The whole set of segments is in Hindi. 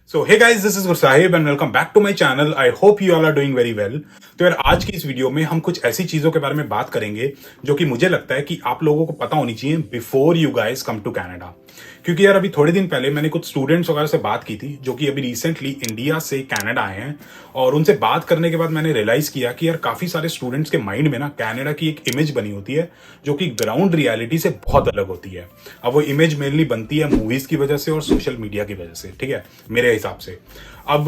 So hey guys, this is Gursahib and welcome back to my channel. I hope you all are doing very well. तो यार, आज की इस वीडियो में हम कुछ ऐसी चीजों के बारे में बात करेंगे जो कि मुझे लगता है कि आप लोगों को पता होनी चाहिए before you guys come to Canada. क्योंकि यार, अभी थोड़े दिन पहले मैंने कुछ स्टूडेंट्स वगैरह से बात की थी जो कि अभी रिसेंटली इंडिया से कनाडा आए हैं, और उनसे बात करने के बाद मैंने रियलाइज किया कि यार, काफी सारे स्टूडेंट्स के माइंड में ना कनाडा की एक इमेज बनी होती है जो कि ग्राउंड रियलिटी से बहुत अलग होती है। अब वो इमेज मेनली बनती है मूवीज की वजह से और सोशल मीडिया की वजह से, ठीक है, मेरे हिसाब से। अब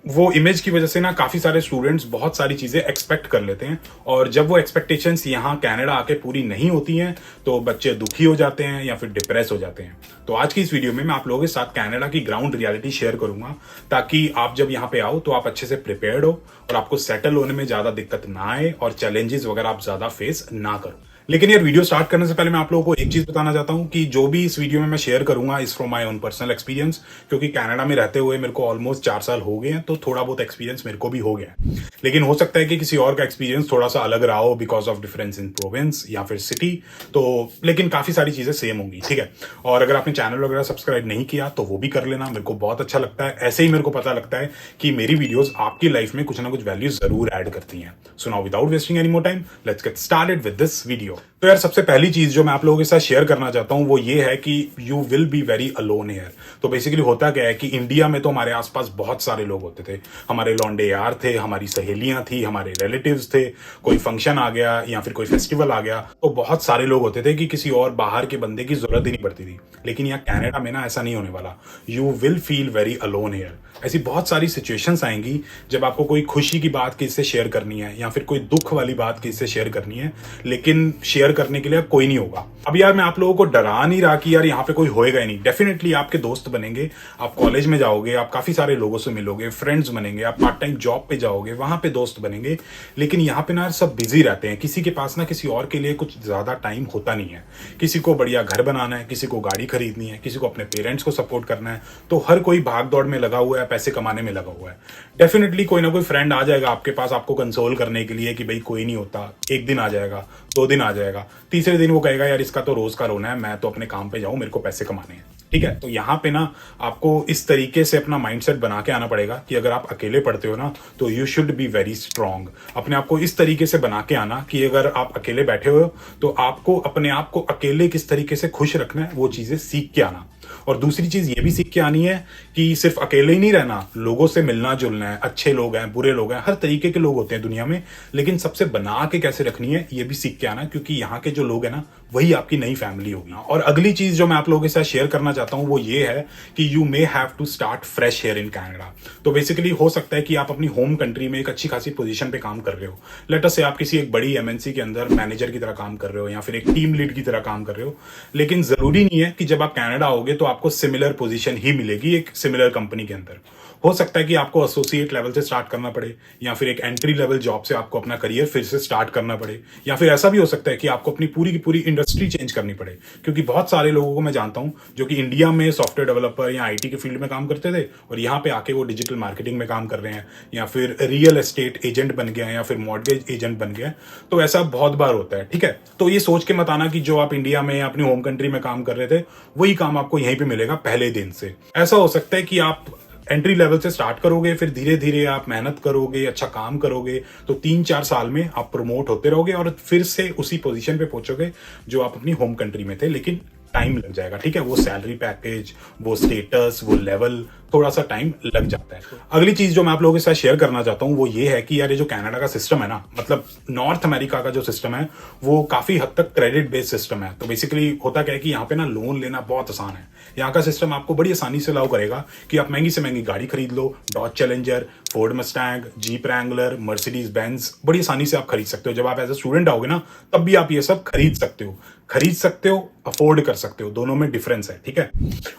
वो इमेज की वजह से ना काफी सारे स्टूडेंट्स बहुत सारी चीजें एक्सपेक्ट कर लेते हैं, और जब वो एक्सपेक्टेशंस यहाँ कनाडा आके पूरी नहीं होती हैं तो बच्चे दुखी हो जाते हैं या फिर डिप्रेस हो जाते हैं। तो आज की इस वीडियो में मैं आप लोगों के साथ कनाडा की ग्राउंड रियलिटी शेयर करूंगा, ताकि आप जब यहाँ पे आओ तो आप अच्छे से प्रिपेयर्ड हो और आपको सेटल होने में ज्यादा दिक्कत ना आए और चैलेंजेस वगैरह आप ज्यादा फेस ना करो। लेकिन यार, वीडियो स्टार्ट करने से पहले मैं आप लोगों को एक चीज बताना चाहता हूं कि जो भी इस वीडियो में मैं शेयर करूंगा is from my own personal experience. क्योंकि कनाडा में रहते हुए मेरे को ऑलमोस्ट 4 साल हो गए हैं, तो थोड़ा बहुत एक्सपीरियंस मेरे को भी हो गया है। लेकिन हो सकता है कि किसी और का एक्सपीरियंस थोड़ा सा अलग रहा हो because of difference in province या फिर सिटी। तो लेकिन काफी सारी चीजें सेम होंगी, ठीक है। और अगर आपने चैनल वगैरह सब्सक्राइब नहीं किया तो वो भी कर लेना, मेरे को बहुत अच्छा लगता है। ऐसे ही मेरे को पता लगता है कि मेरी वीडियोस आपकी लाइफ में कुछ ना कुछ वैल्यू जरूर ऐड करती हैं। So now without wasting any more time, let's get started with this video. तो यार, सबसे पहली चीज जो मैं आप लोगों के साथ शेयर करना चाहता हूं वो ये है कि you will be very alone here. तो बेसिकली होता क्या है कि इंडिया में तो हमारे आसपास बहुत सारे लोग होते थे। हमारे लौंडे यार थे, हमारी सहेलियां थी, हमारे रिलेटिव्स थे। कोई फंक्शन आ गया या फिर कोई फेस्टिवल आ गया तो बहुत सारे लोग होते थे कि किसी और बाहर के बंदे की जरूरत ही नहीं पड़ती थी। लेकिन यहाँ कनाडा में ना ऐसा नहीं होने वाला। You will feel very alone here. ऐसी बहुत सारी सिचुएशंस आएंगी जब आपको कोई खुशी की बात किसी से शेयर करनी है या फिर कोई दुख वाली बात किसी से शेयर करनी है, लेकिन शेयर करने के लिए कोई नहीं होगा। अब यार, मैं आप लोगों को डरा नहीं रहा कि यार यहाँ पे कोई होएगा ही नहीं। डेफिनेटली आपके दोस्त बनेंगे, आप कॉलेज में जाओगे, आप काफी सारे लोगों से मिलोगे, फ्रेंड्स बनेंगे, आप पार्ट टाइम जॉब पे जाओगे, वहां पे दोस्त बनेंगे। लेकिन यहाँ पे ना सब बिजी रहते हैं, किसी के पास ना किसी और के लिए कुछ ज्यादा टाइम होता नहीं है। किसी को बढ़िया घर बनाना है, किसी को गाड़ी खरीदनी है, किसी को अपने पेरेंट्स को सपोर्ट करना है। तो हर कोई भाग दौड़ में लगा हुआ है, पैसे कमाने में लगा हुआ है। डेफिनेटली कोई ना कोई फ्रेंड आ जाएगा आपके पास आपको कंसोल करने के लिए कि भाई कोई नहीं होता, एक दिन आ जाएगा, 2 दिन आ जाएगा, तीसरे दिन वो कहेगा यार इसका तो रोज का रोना है, मैं तो अपने काम पे जाऊं, मेरे को पैसे कमाने हैं, ठीक है। तो यहाँ पे ना आपको इस तरीके से अपना माइंडसेट बना के आना पड़ेगा कि अगर आप अकेले पढ़ते हो ना तो you should be very strong. अपने आप को इस तरीके से बना के आना कि अगर आप अकेले बैठे हो तो आपको अपने आप को अकेले किस तरीके से खुश रखना है वो चीजें सीख के आना। और दूसरी चीज ये भी सीख के आनी है कि सिर्फ अकेले ही नहीं रहना, लोगों से मिलना जुलना है। अच्छे लोग हैं, बुरे लोग हैं, हर तरीके के लोग होते हैं दुनिया में, लेकिन सबसे बना के कैसे रखनी है ये भी सीख के आना, क्योंकि यहाँ के जो लोग हैं ना वही आपकी नई फैमिली होगी। और अगली चीज जो मैं आप लोगों के साथ शेयर करना चाहता हूं वो ये है कि you may have to start fresh here in Canada. तो बेसिकली हो सकता है कि आप अपनी होम कंट्री में एक अच्छी खासी पोजीशन पे काम कर रहे हो। लेट अस से आप किसी एक बड़ी एमएनसी के अंदर मैनेजर की तरह काम कर रहे हो या फिर एक टीम लीड की तरह काम कर रहे हो। लेकिन जरूरी नहीं है कि जब आप कनाडा आओगे तो आपको सिमिलर पोजीशन ही मिलेगी एक सिमिलर कंपनी के अंदर। हो सकता है कि आपको एसोसिएट लेवल से स्टार्ट करना पड़े, या फिर एक एंट्री लेवल जॉब से आपको अपना करियर फिर से स्टार्ट करना पड़े, या फिर ऐसा भी हो सकता है कि आपको अपनी पूरी की पूरी इंडस्ट्री चेंज करनी पड़े। क्योंकि बहुत सारे लोगों को मैं जानता हूं जो कि इंडिया में सॉफ्टवेयर डेवलपर या आईटी के फील्ड में काम करते थे और यहाँ पे आके वो डिजिटल मार्केटिंग में काम कर रहे हैं, या फिर रियल एस्टेट एजेंट बन गए हैं, या फिर मॉर्गेज एजेंट बन गए। तो ऐसा बहुत बार होता है, ठीक है। तो ये सोच के मत आना कि जो आप इंडिया में अपनी होम कंट्री में काम कर रहे थे वही काम आपको यहीं पे मिलेगा पहले दिन से। ऐसा हो सकता है कि आप एंट्री लेवल से स्टार्ट करोगे, फिर धीरे धीरे आप मेहनत करोगे, अच्छा काम करोगे, तो 3-4 साल में आप प्रमोट होते रहोगे और फिर से उसी पोजीशन पे पहुंचोगे जो आप अपनी होम कंट्री में थे। लेकिन टाइम लग जाएगा, ठीक है। वो सैलरी पैकेज, वो स्टेटस, वो लेवल, थोड़ा सा टाइम लग जाता है। अगली चीज जो मैं आप लोगों के साथ शेयर करना चाहता हूं वो ये है कि यार, ये जो कनाडा का सिस्टम है ना, मतलब नॉर्थ अमेरिका का जो सिस्टम है वो काफी हद तक क्रेडिट बेस्ड सिस्टम है। तो बेसिकली होता क्या है कि यहाँ पे ना लोन लेना बहुत आसान है। यहाँ का सिस्टम आपको बड़ी आसानी से अलाउ करेगा कि आप महंगी से महंगी गाड़ी खरीद लो, Dodge Challenger, Ford Mustang, Jeep Wrangler, Mercedes Benz, बड़ी आसानी से आप खरीद सकते हो। जब आप एज ए स्टूडेंट आओगे ना तब भी आप ये सब खरीद सकते हो, अफोर्ड कर सकते हो। दोनों में डिफरेंस है, ठीक है।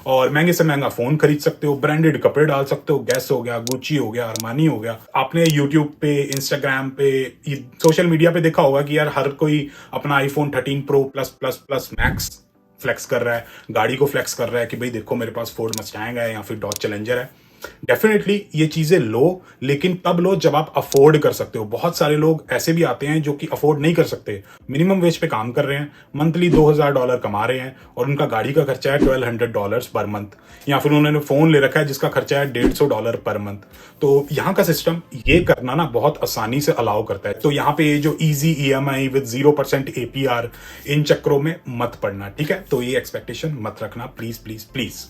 और महंगे से महंगा फोन खरीद सकते हो, ब्रांडेड कपड़े डाल सकते हो, गैस हो गया, गुची हो गया, अरमानी हो गया। आपने यूट्यूब पे, इंस्टाग्राम पे, सोशल मीडिया पे देखा होगा कि यार हर कोई अपना iPhone 13 pro plus plus plus max flex कर रहा है, गाड़ी को फ्लेक्स कर रहा है कि भाई देखो मेरे पास फोर्ड मस्टैंग है या फिर डॉज चैलेंजर है। डेफिनेटली ये चीजें लो, लेकिन तब लो जब आप अफोर्ड कर सकते हो। बहुत सारे लोग ऐसे भी आते हैं जो कि अफोर्ड नहीं कर सकते, मिनिमम वेज पे काम कर रहे हैं, मंथली $2000 कमा रहे हैं और उनका गाड़ी का खर्चा है $1200 पर मंथ, या फिर उन्होंने फोन ले रखा है जिसका खर्चा है $150 पर मंथ। तो यहाँ का सिस्टम ये करना ना बहुत आसानी से अलाउ करता है। तो यहाँ पे ये जो इजी EMI विद 0% APR, इन चक्करों में मत पड़ना, ठीक है। तो ये एक्सपेक्टेशन मत रखना, प्लीज प्लीज प्लीज।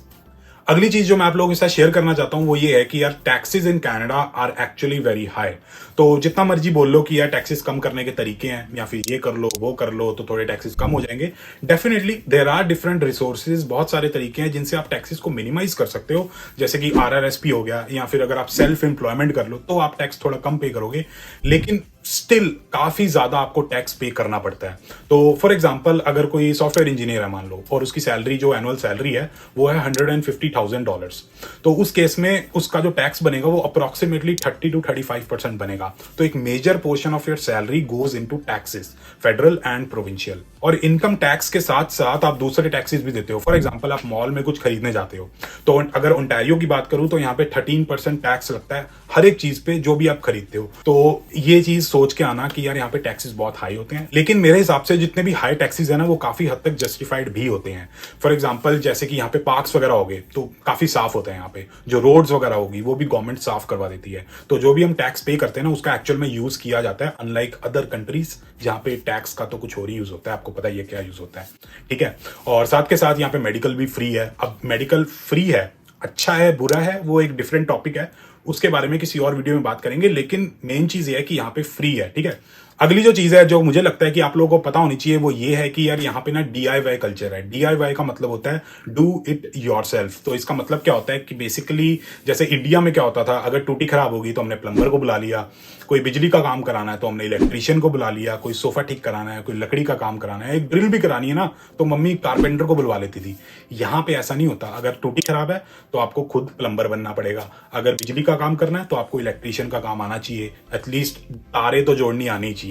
अगली चीज जो मैं आप लोगों के साथ शेयर करना चाहता हूं वो ये है कि यार taxes in Canada are actually very high. तो जितना मर्जी बोल लो कि यार टैक्सेस कम करने के तरीके हैं, या फिर ये कर लो वो कर लो तो थोड़े टैक्सेस कम हो जाएंगे, definitely there are different resources, बहुत सारे तरीके हैं जिनसे आप टैक्सेस को मिनिमाइज कर सकते हो। जैसे कि RRSP हो गया, या फिर अगर आप सेल्फ एम्प्लॉयमेंट कर लो तो आप टैक्स थोड़ा कम पे करोगे, लेकिन स्टिल काफी ज्यादा आपको टैक्स पे करना पड़ता है। तो फॉर एग्जांपल अगर कोई सॉफ्टवेयर इंजीनियर है मान लो, और उसकी सैलरी जो एनुअल सैलरी है वो है $150,000, तो उस केस में उसका जो टैक्स बनेगा वो अप्रोक्सीमेटली 30 to 35% बनेगा। तो एक major portion of your salary goes into taxes, federal and provincial. और इनकम टैक्स के साथ साथ आप दूसरे टैक्सेस भी देते हो। फॉर एग्जांपल आप मॉल में कुछ खरीदने जाते हो, तो अगर ओंटारियो की बात करूं तो यहाँ पे 13% टैक्स लगता है हर एक चीज पे जो भी आप खरीदते हो। तो ये चीज सोच के आना कि यार यहाँ पे टैक्सेस बहुत हाई होते हैं, लेकिन मेरे हिसाब से जितने भी हाई टैक्सेस है ना वो काफी हद तक जस्टिफाइड भी होते हैं। फॉर एग्जांपल जैसे कि यहाँ पे पार्क्स वगैरह हो गए तो काफी साफ होते हैं, यहाँ पे जो रोड्स वगैरह होगी वो भी गवर्नमेंट साफ करवा देती है। तो जो भी हम टैक्स पे करते हैं ना उसका एक्चुअल में यूज किया जाता है, अनलाइक अदर कंट्रीज जहाँ पे टैक्स का तो कुछ और ही यूज होता है, आपको पता ही है क्या यूज होता है, ठीक है। और साथ के साथ यहाँ पे मेडिकल भी फ्री है। अब मेडिकल फ्री है, अच्छा है बुरा है वो एक डिफरेंट टॉपिक है, उसके बारे में किसी और वीडियो में बात करेंगे, लेकिन मेन चीज ये है कि यहाँ पे फ्री है, ठीक है। अगली जो चीज है जो मुझे लगता है कि आप लोगों को पता होनी चाहिए वो ये है कि यार यहाँ पे ना DIY कल्चर है। DIY का मतलब होता है डू इट योरसेल्फ। तो इसका मतलब क्या होता है कि बेसिकली जैसे इंडिया में क्या होता था, अगर टूटी खराब होगी तो हमने प्लम्बर को बुला लिया, कोई बिजली का काम कराना है तो हमने इलेक्ट्रीशियन को बुला लिया, कोई सोफा ठीक कराना है, कोई लकड़ी का काम कराना है, एक ड्रिल भी करानी है ना तो मम्मी कारपेंटर को बुलवा लेती थी। यहाँ पे ऐसा नहीं होता, अगर टूटी खराब है तो आपको खुद प्लम्बर बनना पड़ेगा, अगर बिजली का काम करना है तो आपको इलेक्ट्रीशियन का काम आना चाहिए, एटलीस्ट तारे तो जोड़नी आनी चाहिए,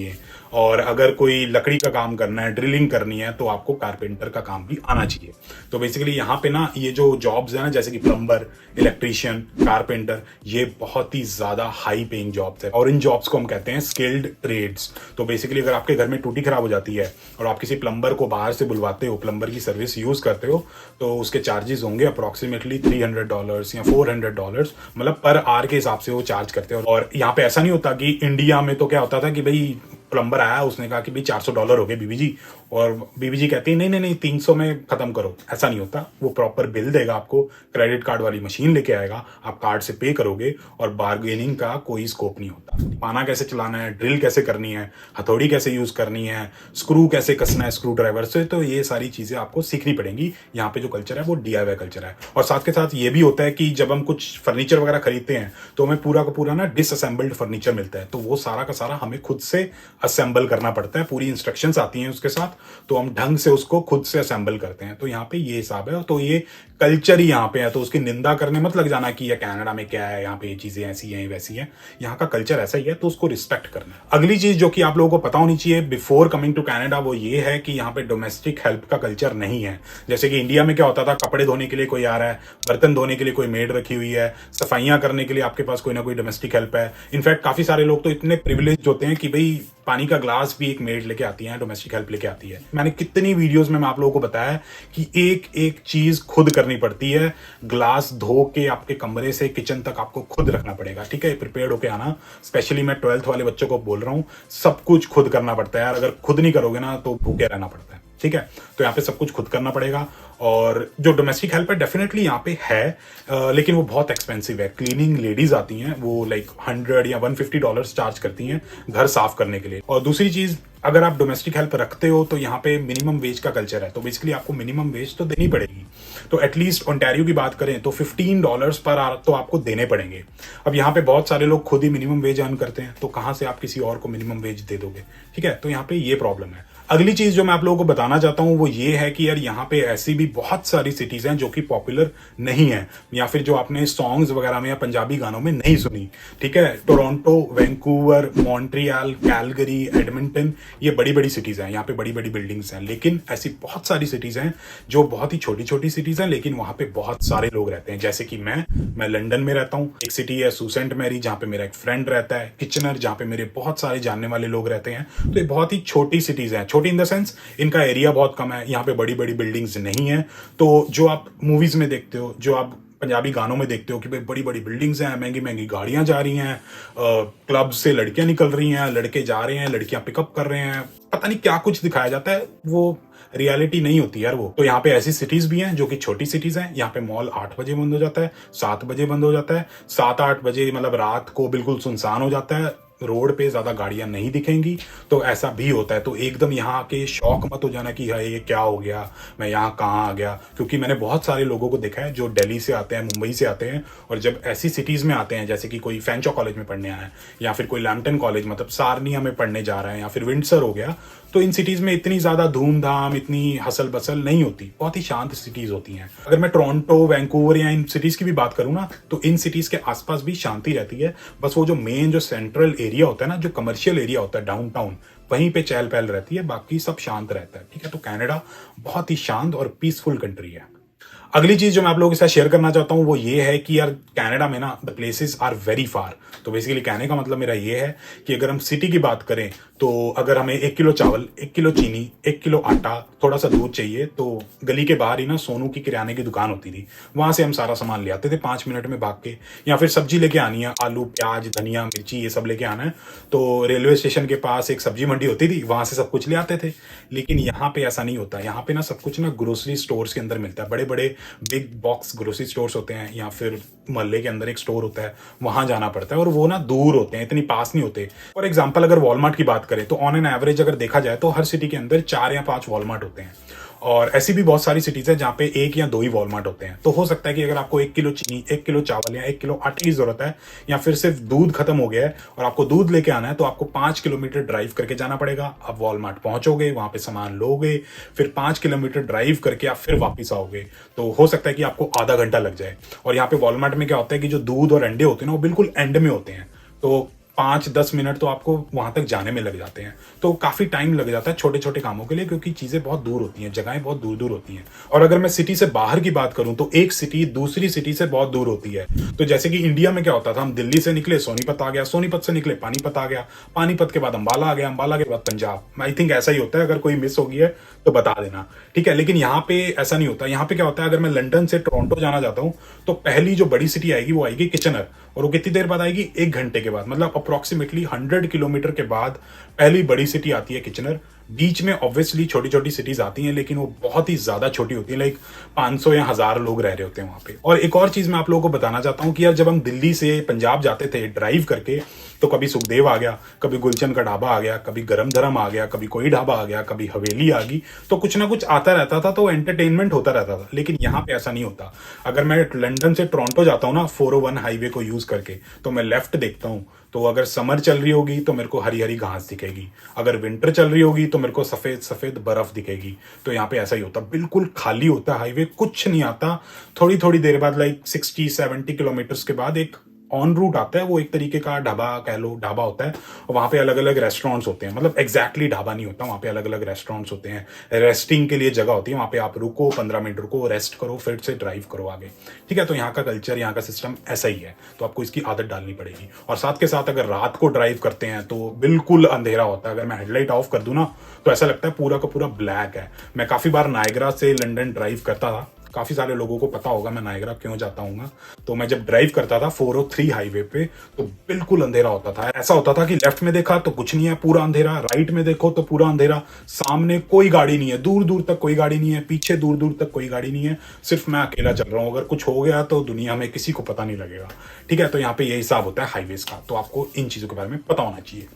और अगर कोई लकड़ी का काम करना है, ड्रिलिंग करनी है तो आपको कारपेंटर का काम भी आना चाहिए। तो बेसिकली यहाँ पे ना ये जो जॉब्स है ना जैसे कि प्लम्बर, इलेक्ट्रीशियन, कारपेंटर, ये बहुत ही ज्यादा हाई पेइंग जॉब्स है, और इन जॉब्स को हम कहते हैं स्किल्ड ट्रेड्स। तो बेसिकली अगर आपके घर में टूटी खराब हो जाती है और आप किसी प्लम्बर को बाहर से बुलवाते हो, प्लम्बर की सर्विस यूज करते हो, तो उसके चार्जेस होंगे अप्रोक्सीमेटली $300 या $400, मतलब पर आवर के हिसाब से वो चार्ज करते हो। और यहाँ पे ऐसा नहीं होता कि इंडिया में तो क्या होता था कि भाई प्लम्बर आया उसने कहा कि भाई $400 हो गए बीबी जी, और बीबी जी कहती है नहीं नहीं नहीं 300 में खत्म करो। ऐसा नहीं होता, वो प्रॉपर बिल देगा आपको, क्रेडिट कार्ड वाली मशीन लेके आएगा, आप कार्ड से पे करोगे और बार्गेनिंग का कोई स्कोप नहीं होता। पाना कैसे चलाना है, ड्रिल कैसे करनी है, हथौड़ी कैसे यूज करनी है, स्क्रू कैसे कसना है स्क्रू ड्राइवर से, तो ये सारी चीजें आपको सीखनी पड़ेंगी। यहाँ पे जो कल्चर है वो DIY कल्चर है। और साथ के साथ ये भी होता है कि जब हम कुछ फर्नीचर वगैरह खरीदते हैं तो हमें पूरा का पूरा ना डिसअसेंबल्ड फर्नीचर मिलता है, तो वो सारा का सारा हमें खुद से असेंबल करना पड़ता है, पूरी इंस्ट्रक्शंस आती हैं उसके साथ, तो हम ढंग से उसको खुद से असेंबल करते हैं। तो यहाँ पे ये हिसाब है, तो ये कल्चर ही यहाँ पे है, तो उसकी निंदा करने मत लग जाना कि ये कनाडा में क्या है, यहाँ पे ये चीजें ऐसी हैं वैसी हैं, यहाँ का कल्चर ऐसा ही है, तो उसको रिस्पेक्ट करना है। अगली चीज जो कि आप लोगों को पता होनी चाहिए बिफोर कमिंग टू कनाडा वो ये है कि यहाँ पे डोमेस्टिक हेल्प का कल्चर नहीं है। जैसे कि इंडिया में क्या होता था, कपड़े धोने के लिए कोई आ रहा है, बर्तन धोने के लिए कोई मेड रखी हुई है, सफाइयां करने के लिए आपके पास कोई ना कोई डोमेस्टिक हेल्प है। इनफैक्ट काफी सारे लोग तो इतने प्रिविलेज होते हैं कि भाई पानी का ग्लास भी एक मेड लेके आती है, डोमेस्टिक हेल्प लेके आती है। मैंने कितनी वीडियोस में आप लोगों को बताया कि एक एक चीज खुद करनी पड़ती है, ग्लास धो के आपके कमरे से किचन तक आपको खुद रखना पड़ेगा, ठीक है। प्रिपेयर्ड होके आना, स्पेशली मैं 12th वाले बच्चों को बोल रहा हूँ, सब कुछ खुद करना पड़ता है यार, अगर खुद नहीं करोगे ना तो भूखे रहना पड़ता है, ठीक है। तो यहाँ पे सब कुछ खुद करना पड़ेगा। और जो डोमेस्टिक हेल्प है डेफिनेटली यहाँ पे है, लेकिन वो बहुत एक्सपेंसिव है। क्लीनिंग लेडीज आती हैं, वो लाइक $100 या $150 चार्ज करती हैं घर साफ करने के लिए। और दूसरी चीज, अगर आप डोमेस्टिक हेल्प रखते हो तो यहाँ पे मिनिमम वेज का कल्चर है, तो बेसिकली आपको मिनिमम वेज तो देनी पड़ेगी। तो एटलीस्ट ओंटारियो की बात करें तो $15 पर आवर तो आपको देने पड़ेंगे। अब यहाँ पे बहुत सारे लोग खुद ही मिनिमम वेज अर्न करते हैं, तो कहाँ से आप किसी और को मिनिमम वेज दे दोगे, ठीक है। तो यहाँ पे ये प्रॉब्लम है। अगली चीज जो मैं आप लोगों को बताना चाहता हूं वो ये है कि यार यहाँ पे ऐसी भी बहुत सारी सिटीज हैं जो कि पॉपुलर नहीं है, या फिर जो आपने सॉन्ग्स वगैरह में या पंजाबी गानों में नहीं सुनी। ठीक है, Toronto, Vancouver, Montreal, Calgary, Edmonton, ये बड़ी बड़ी सिटीज हैं, यहाँ पे बड़ी बड़ी बिल्डिंग्स हैं। लेकिन ऐसी बहुत सारी सिटीज हैं जो बहुत ही छोटी छोटी सिटीज हैं, लेकिन वहां पे बहुत सारे लोग रहते हैं। जैसे कि मैं लंदन में रहता हूँ, एक सिटी है सुसेंट मैरी जहाँ पे मेरा एक फ्रेंड रहता है, किचनर जहाँ पे मेरे बहुत सारे जानने वाले लोग रहते हैं। तो ये बहुत ही छोटी सिटीज हैं, छोटी इन द सेंस इनका एरिया बहुत कम है, यहाँ पे बड़ी बड़ी बिल्डिंग्स नहीं है। तो जो आप मूवीज में देखते हो, जो आप पंजाबी गानों में देखते हो कि भाई बड़ी बड़ी बिल्डिंग्स हैं, महंगी महंगी गाड़ियां जा रही हैं, क्लब से लड़कियां निकल रही हैं, लड़के जा रहे हैं, लड़कियां पिकअप कर रहे हैं, पता नहीं क्या कुछ दिखाया जाता है, वो रियलिटी नहीं होती यार वो। तो यहाँ पे ऐसी सिटीज भी हैं जो कि छोटी सिटीज हैं। यहाँ पे मॉल 8 बजे बंद हो जाता है, 7 बजे बंद हो जाता है, 7-8 बजे मतलब रात को बिल्कुल सुनसान हो जाता है, रोड पे ज्यादा गाड़ियां नहीं दिखेंगी। तो ऐसा भी होता है। तो एकदम यहाँ आके शॉक मत हो जाना कि हाँ ये क्या हो गया, मैं यहाँ कहाँ आ गया, क्योंकि मैंने बहुत सारे लोगों को देखा है जो दिल्ली से आते हैं, मुंबई से आते हैं, और जब ऐसी सिटीज में आते हैं जैसे कि कोई फैंचो कॉलेज में पढ़ने आया है, या फिर कोई लैम्पटन कॉलेज मतलब सारनिया में पढ़ने जा रहा है, या फिर विंडसर हो गया, तो इन सिटीज में इतनी ज्यादा धूमधाम, इतनी हसल बसल नहीं होती, बहुत ही शांत सिटीज होती हैं। अगर मैं टोरंटो, वैंकूवर या इन सिटीज की भी बात करूं ना, तो इन सिटीज के आसपास भी शांति रहती है। बस वो जो मेन जो सेंट्रल एरिया होता है ना, जो कमर्शियल एरिया होता है डाउनटाउन, वहीं पे चहल पहल रहती है, बाकी सब शांत रहता है। ठीक है, तो कनाडा बहुत ही शांत और पीसफुल कंट्री है। अगली चीज जो मैं आप लोगों के साथ शेयर करना चाहता हूं वो ये है कि यार कनाडा में ना the places are very far. तो बेसिकली कहने का मतलब मेरा ये है कि अगर हम सिटी की बात करें तो अगर हमें 1 किलो चावल, 1 किलो चीनी, 1 किलो आटा, थोड़ा सा दूध चाहिए तो गली के बाहर ही ना सोनू की किराने की दुकान होती थी, वहां से हम सारा सामान ले आते थे 5 मिनट में भाग के। या फिर सब्जी लेके आनी है, आलू, प्याज, धनिया, मिर्ची, ये सब लेके आना है, तो रेलवे स्टेशन के पास एक सब्जी मंडी होती थी, वहां से सब कुछ ले आते थे। लेकिन यहाँ पे ऐसा नहीं होता। यहाँ पे ना सब कुछ ना ग्रोसरी स्टोर्स के अंदर मिलता है, बड़े बड़े बिग बॉक्स ग्रोसरी स्टोर्स होते हैं, या फिर मोहल्ले के अंदर एक स्टोर होता है, वहां जाना पड़ता है, और वो ना दूर होते हैं, इतनी पास नहीं होते। फॉर एग्जांपल अगर वॉलमार्ट की बात करें तो ऑन एन एवरेज अगर देखा जाए तो हर सिटी के अंदर 4 या 5 वॉलमार्ट होते हैं, और ऐसी भी बहुत सारी सिटीज है जहाँ पे 1 या 2 ही वॉलमार्ट होते हैं। तो हो सकता है कि अगर आपको 1 किलो चीनी, 1 किलो चावल या 1 किलो आटे की जरूरत है, या फिर सिर्फ दूध खत्म हो गया है और आपको दूध लेके आना है, तो आपको 5 किलोमीटर ड्राइव करके जाना पड़ेगा। आप वॉलमार्ट पहुंचोगे, वहां पे सामान लोगे, फिर 5 किलोमीटर ड्राइव करके आप फिर वापिस आओगे, तो हो सकता है कि आपको आधा घंटा लग जाए। और यहाँ पे वॉलमार्ट में क्या होता है कि जो दूध और अंडे होते हैं ना वो बिल्कुल एंड में होते हैं, तो 5-10 मिनट तो आपको वहां तक जाने में लग जाते हैं। तो काफी टाइम लग जाता है छोटे छोटे कामों के लिए, क्योंकि चीजें बहुत दूर होती हैं, जगहें बहुत दूर दूर होती हैं। और अगर मैं सिटी से बाहर की बात करूं तो एक सिटी दूसरी सिटी से बहुत दूर होती है। तो जैसे कि इंडिया में क्या होता था, हम दिल्ली से निकले सोनीपत आ गया, सोनीपत से निकले पानीपत आ गया, पानीपत के बाद अंबाला आ गया, अंबाला के बाद पंजाब। आई थिंक ऐसा ही होता है, अगर कोई मिस हो गई है तो बता देना, ठीक है। लेकिन यहाँ पे ऐसा नहीं होता। यहाँ पे क्या होता है, अगर मैं लंदन से टोरंटो जाना चाहता हूँ तो पहली जो बड़ी सिटी आएगी वो आएगी किचनर, और वो कितनी देर बाद आएगी, 1 घंटे के बाद, मतलब अप्रोक्सीमेटली 100 किलोमीटर के बाद पहली बड़ी सिटी आती है किचनर। बीच में ऑब्वियसली छोटी छोटी सिटीज आती हैं, लेकिन वो बहुत ही ज्यादा छोटी होती है, लाइक 500 या 1000 लोग रह रहे होते हैं वहां पे। और एक और चीज मैं आप लोगों को बताना चाहता हूँ कि यार जब हम दिल्ली से पंजाब जाते थे ड्राइव करके, तो कभी सुखदेव आ गया, कभी गुलशन का ढाबा आ गया, कभी गरम धरम आ गया, कभी कोई ढाबा आ गया, कभी हवेली आ गई, तो कुछ ना कुछ आता रहता था, तो एंटरटेनमेंट होता रहता था। लेकिन यहाँ पे ऐसा नहीं होता। अगर मैं लंदन से टोरंटो जाता हूँ ना 401 हाईवे को यूज करके, तो मैं लेफ्ट देखता हूँ, तो अगर समर चल रही होगी तो मेरे को हरी हरी घास दिखेगी, अगर विंटर चल रही होगी तो मेरे को सफेद सफेद बर्फ दिखेगी। तो यहाँ पे ऐसा ही होता, बिल्कुल खाली होता है हाईवे, कुछ नहीं आता। थोड़ी थोड़ी देर बाद लाइक 60-70 किलोमीटर्स के बाद एक ऑन रूट आता है, वो एक तरीके का ढाबा कह लो, ढाबा होता है। वहां पे अलग अलग रेस्टोरेंट्स होते हैं, मतलब एग्जैक्टली ढाबा नहीं होता, वहां पे अलग अलग रेस्टोरेंट्स होते हैं, रेस्टिंग के लिए जगह होती है, वहां पे आप रुको, 15 मिनट रुको, रेस्ट करो, फिर से ड्राइव करो आगे, ठीक है। तो यहाँ का कल्चर, यहाँ का सिस्टम ऐसा ही है, तो आपको इसकी आदत डालनी पड़ेगी। और साथ के साथ अगर रात को ड्राइव करते हैं तो बिल्कुल अंधेरा होता है। अगर मैं हेडलाइट ऑफ कर दूं ना तो ऐसा लगता है पूरा का पूरा ब्लैक है। मैं काफी बार नायग्रा से लंदन ड्राइव करता था, काफी सारे लोगों को पता होगा मैं नायग्रा क्यों जाता हूँ। तो मैं जब ड्राइव करता था 403 हाईवे पे, तो बिल्कुल अंधेरा होता था। ऐसा होता था कि लेफ्ट में देखा तो कुछ नहीं है, पूरा अंधेरा, राइट में देखो तो पूरा अंधेरा, सामने कोई गाड़ी नहीं है, दूर दूर तक कोई गाड़ी नहीं है, पीछे दूर दूर तक कोई गाड़ी नहीं है, सिर्फ मैं अकेला चल रहा हूँ। अगर कुछ हो गया तो दुनिया में किसी को पता नहीं लगेगा, ठीक है। तो यहाँ पे ये हिसाब होता है हाईवेज का, तो आपको इन चीजों के बारे में पता होना चाहिए।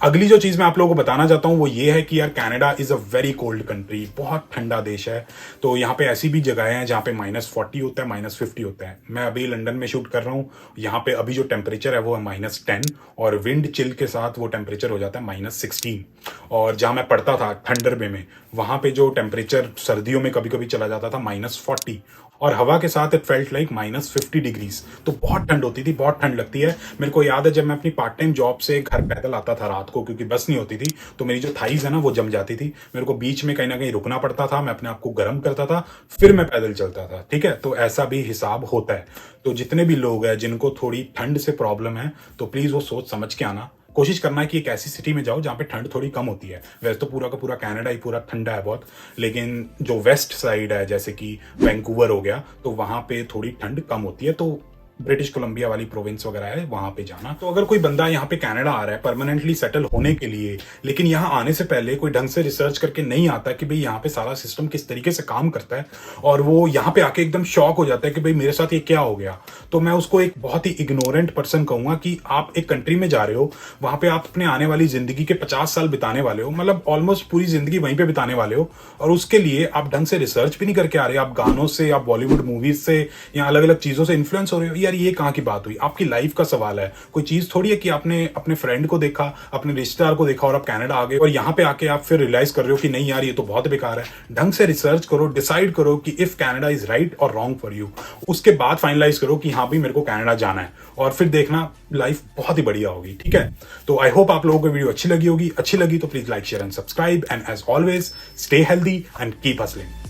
अगली जो चीज़ मैं आप लोगों को बताना चाहता हूँ वो ये है कि यार Canada is a very cold country, बहुत ठंडा देश है। तो यहाँ पे ऐसी भी जगहें हैं जहाँ पे -40 होता है, -50 होता है। मैं अभी लंदन में शूट कर रहा हूँ, यहाँ पे अभी जो टेम्परेचर है वो है -10 और विंड चिल के साथ वो टेम्परेचर हो जाता है -16। और जहाँ मैं पढ़ता था थंडर बे में, वहाँ पे जो टेम्परेचर सर्दियों में कभी कभी चला जाता था -40 और हवा के साथ इट फेल्ट लाइक -50 डिग्रीज। तो बहुत ठंड होती थी, बहुत ठंड लगती है। मेरे को याद है जब मैं अपनी पार्ट टाइम जॉब से घर पैदल आता था रात को, क्योंकि बस नहीं होती थी, तो मेरी जो थाइज है ना वो जम जाती थी। मेरे को बीच में कहीं ना कहीं रुकना पड़ता था, मैं अपने आप को गर्म करता था, फिर मैं पैदल चलता था। ठीक है, तो ऐसा भी हिसाब होता है। तो जितने भी लोग हैं जिनको थोड़ी ठंड से प्रॉब्लम है, तो प्लीज़ वो सोच समझ के आना। कोशिश करना है कि एक ऐसी सिटी में जाओ जहाँ पे ठंड थोड़ी कम होती है। वैसे तो पूरा का पूरा कनाडा ही पूरा ठंडा है बहुत, लेकिन जो वेस्ट साइड है जैसे कि वैंकूवर हो गया, तो वहाँ पे थोड़ी ठंड कम होती है। तो ब्रिटिश कोलंबिया वाली प्रोविंस वगैरह है वहां पे जाना। तो अगर कोई बंदा यहाँ पे कनाडा आ रहा है परमानेंटली सेटल होने के लिए, लेकिन यहाँ आने से पहले कोई ढंग से रिसर्च करके नहीं आता कि भाई यहाँ पे सारा सिस्टम किस तरीके से काम करता है, और वो यहाँ पे आके एकदम शॉक हो जाता है कि भाई मेरे साथ ये क्या हो गया, तो मैं उसको एक बहुत ही इग्नोरेंट पर्सन कहूंगा कि आप एक कंट्री में जा रहे हो, वहां पे आप अपने आने वाली जिंदगी के 50 साल बिताने वाले हो, मतलब ऑलमोस्ट पूरी जिंदगी वहीं पे बिताने वाले हो, और उसके लिए आप ढंग से रिसर्च भी नहीं करके आ रहे। आप गानों से, आप बॉलीवुड मूवीज से या अलग अलग चीजों से इन्फ्लुएंस हो रहे हो। यार ये कहाँ की बात हुई? आपकी लाइफ का सवाल है, कोई चीज थोड़ी है कि आपने अपने फ्रेंड को देखा, अपने रिश्तेदार को देखा और आप कनाडा आ गए और यहाँ पे आके आप फिर रियलाइज कर रहे हो कि नहीं यार ये तो बहुत बेकार है। ढंग से रिसर्च करो, डिसाइड करो कि इफ कनाडा इज राइट और रॉन्ग फॉर यू, उसके बाद फाइनलाइज करो कि हाँ भाई मेरे को कनाडा जाना है, और फिर देखना लाइफ बहुत ही बढ़िया होगी। ठीक है, तो आई होप आप लोगों को वीडियो अच्छी लगी होगी। अच्छी लगी तो please like, share and subscribe, and as always stay healthy and keep hustling.